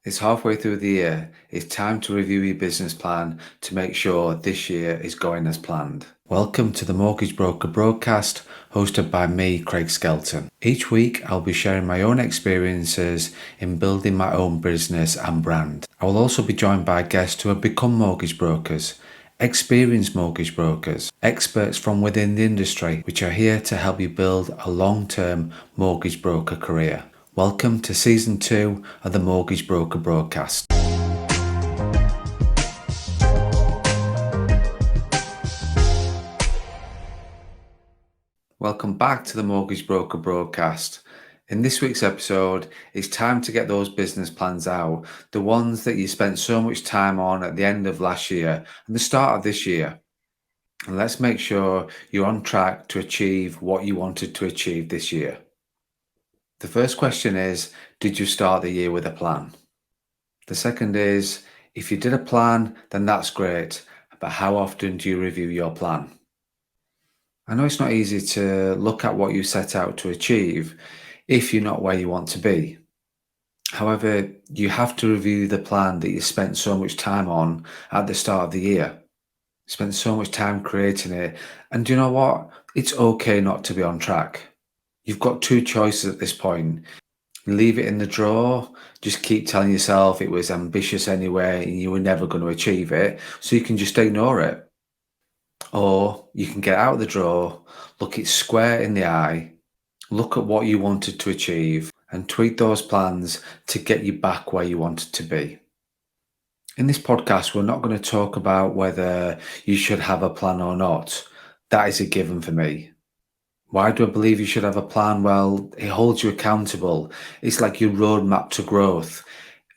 It's halfway through the year. It's time to review your business plan to make sure this year is going as planned. Welcome to the Mortgage Broker broadcast, hosted by me, Craig Skelton. Each week, I'll be sharing my own experiences in building my own business and brand. I will also be joined by guests who have become mortgage brokers, experienced mortgage brokers, experts from within the industry, which are here to help you build a long-term mortgage broker career. Welcome to Season 2 of the Mortgage Broker broadcast. Welcome back to the Mortgage Broker broadcast. In this week's episode, it's time to get those business plans out, the ones that you spent so much time on at the end of last year and the start of this year. And let's make sure you're on track to achieve what you wanted to achieve this year. The first question is, did you start the year with a plan? The second is, if you did a plan, then that's great, but how often do you review your plan? I know it's not easy to look at what you set out to achieve if you're not where you want to be. However, you have to review the plan that you spent so much time on at the start of the year. Spent so much time creating it, and you know what? It's okay not to be on track. You've got two choices at this point. Leave it in the drawer, just keep telling yourself it was ambitious anyway and you were never going to achieve it, so you can just ignore it. Or you can get out of the drawer, look it square in the eye, look at what you wanted to achieve, and tweak those plans to get you back where you wanted to be. In this podcast, we're not going to talk about whether you should have a plan or not. That is a given for me. Why do I believe you should have a plan? Well, it holds you accountable. It's like your roadmap to growth.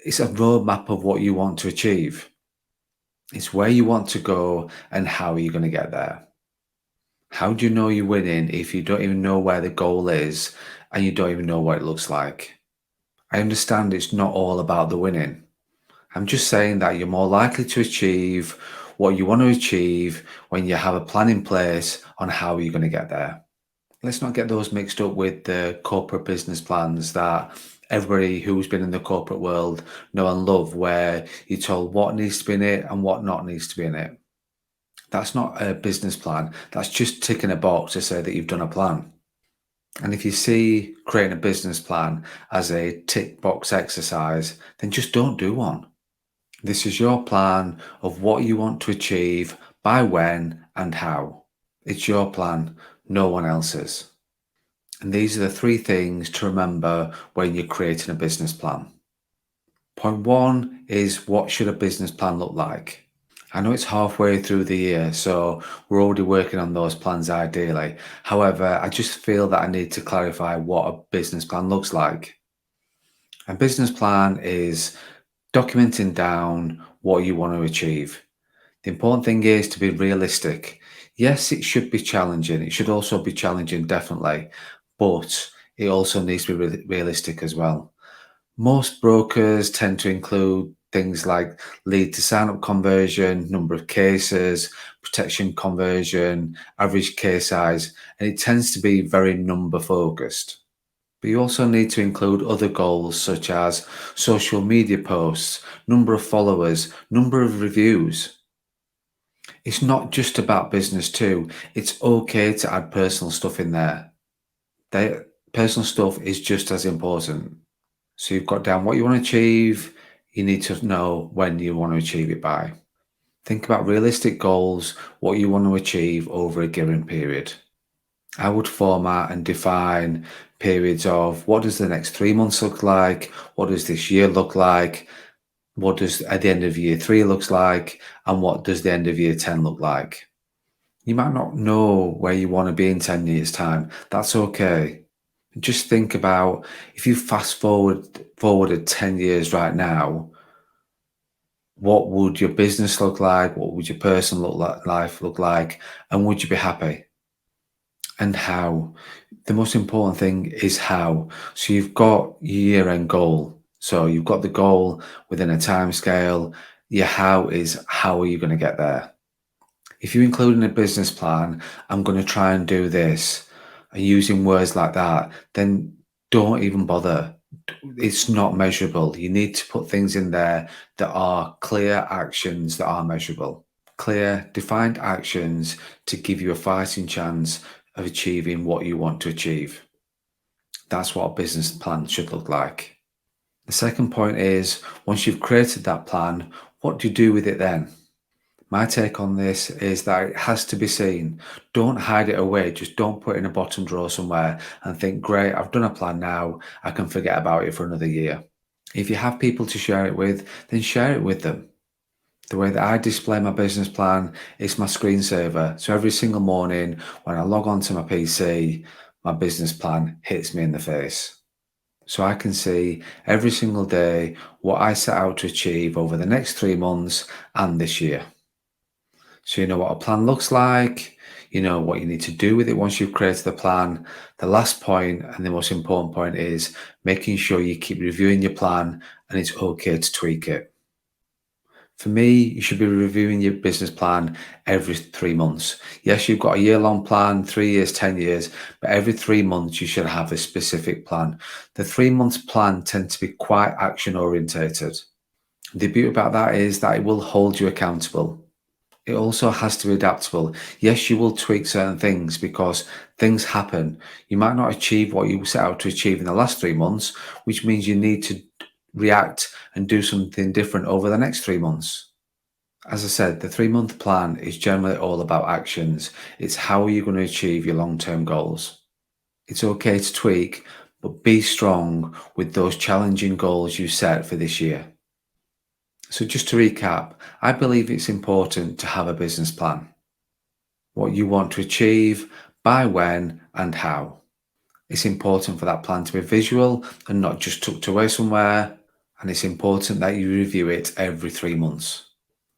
It's a roadmap of what you want to achieve. It's where you want to go and how are you going to get there. How do you know you're winning if you don't even know where the goal is and you don't even know what it looks like? I understand it's not all about the winning. I'm just saying that you're more likely to achieve what you want to achieve when you have a plan in place on how you're going to get there. Let's not get those mixed up with the corporate business plans that everybody who's been in the corporate world know and love, where you're told what needs to be in it and what not needs to be in it. That's not a business plan. That's just ticking a box to say that you've done a plan. And if you see creating a business plan as a tick box exercise, then just don't do one. This is your plan of what you want to achieve, by when and how. It's your plan, no one else's. And these are the three things to remember when you're creating a business plan. Point one is, what should a business plan look like? I know it's halfway through the year, so we're already working on those plans ideally. However, I just feel that I need to clarify what a business plan looks like. A business plan is documenting down what you want to achieve. The important thing is to be realistic. Yes, it should be challenging. It should also be challenging, definitely, but it also needs to be realistic as well. Most brokers tend to include things like lead to sign up conversion, number of cases, protection conversion, average case size, and it tends to be very number focused. But you also need to include other goals such as social media posts, number of followers, number of reviews. It's not just about business too. It's okay to add personal stuff in there. Personal stuff is just as important. So you've got down what you want to achieve. You need to know when you want to achieve it by. Think about realistic goals, what you want to achieve over a given period. I would format and define periods of, what does the next 3 months look like? What does this year look like? What does at the end of year 3 looks like? And what does the end of year 10 look like? You might not know where you want to be in 10 years' time. That's okay. Just think about, if you forwarded 10 years right now, what would your business look like? What would your personal life look like? And would you be happy? And how? The most important thing is how. So you've got your year-end goal. So you've got the goal within a time scale. Your how is, how are you going to get there? If you include in a business plan, I'm going to try and do this, and using words like that, then don't even bother. it's not measurable. You need to put things in there that are clear actions that are measurable. Clear, defined actions to give you a fighting chance of achieving what you want to achieve. That's what a business plan should look like. The second point is, once you've created that plan, what do you do with it then? My take on this is that it has to be seen. Don't hide it away. Just don't put it in a bottom drawer somewhere and think, great, I've done a plan now. I can forget about it for another year. If you have people to share it with, then share it with them. The way that I display my business plan is my screensaver. So every single morning when I log onto my PC, my business plan hits me in the face. So I can see every single day what I set out to achieve over the next 3 months and this year. So you know what a plan looks like, you know what you need to do with it once you've created the plan. The last point and the most important point is making sure you keep reviewing your plan and it's okay to tweak it. For me, you should be reviewing your business plan every 3 months. Yes, you've got a year-long plan, 3 years, 10 years, but every 3 months you should have a specific plan. The 3 months plan tends to be quite action orientated. The beauty about that is that it will hold you accountable. It also has to be adaptable. Yes, you will tweak certain things because things happen. You might not achieve what you set out to achieve in the last 3 months, which means you need to react and do something different over the next 3 months. As I said, the 3-month plan is generally all about actions. It's how are you going to achieve your long-term goals. It's okay to tweak, but be strong with those challenging goals you set for this year. So just to recap, I believe it's important to have a business plan. What you want to achieve, by when and how. It's important for that plan to be visual and not just tucked away somewhere. And it's important that you review it every 3 months.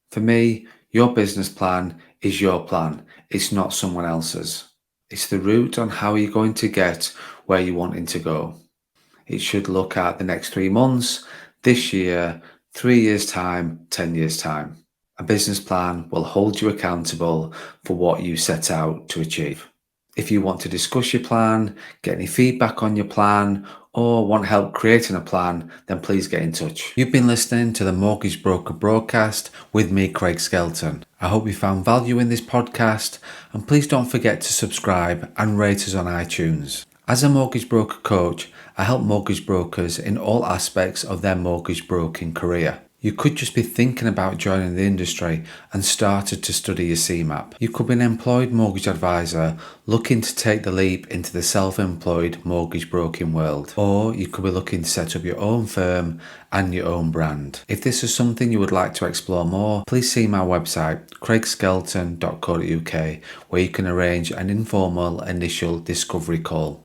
For me, your business plan is your plan. It's not someone else's. It's the route on how you're going to get where you're wanting to go. It should look at the next 3 months, this year, 3 years' time, 10 years' time. A business plan will hold you accountable for what you set out to achieve. If you want to discuss your plan, get any feedback on your plan, or want help creating a plan, then please get in touch. You've been listening to the Mortgage Broker Broadcast with me, Craig Skelton. I hope you found value in this podcast, and please don't forget to subscribe and rate us on iTunes. As a mortgage broker coach, I help mortgage brokers in all aspects of their mortgage broking career. You could just be thinking about joining the industry and started to study your CMAP. You could be an employed mortgage advisor looking to take the leap into the self-employed mortgage broking world. Or you could be looking to set up your own firm and your own brand. If this is something you would like to explore more, please see my website, craigskelton.co.uk, where you can arrange an informal initial discovery call.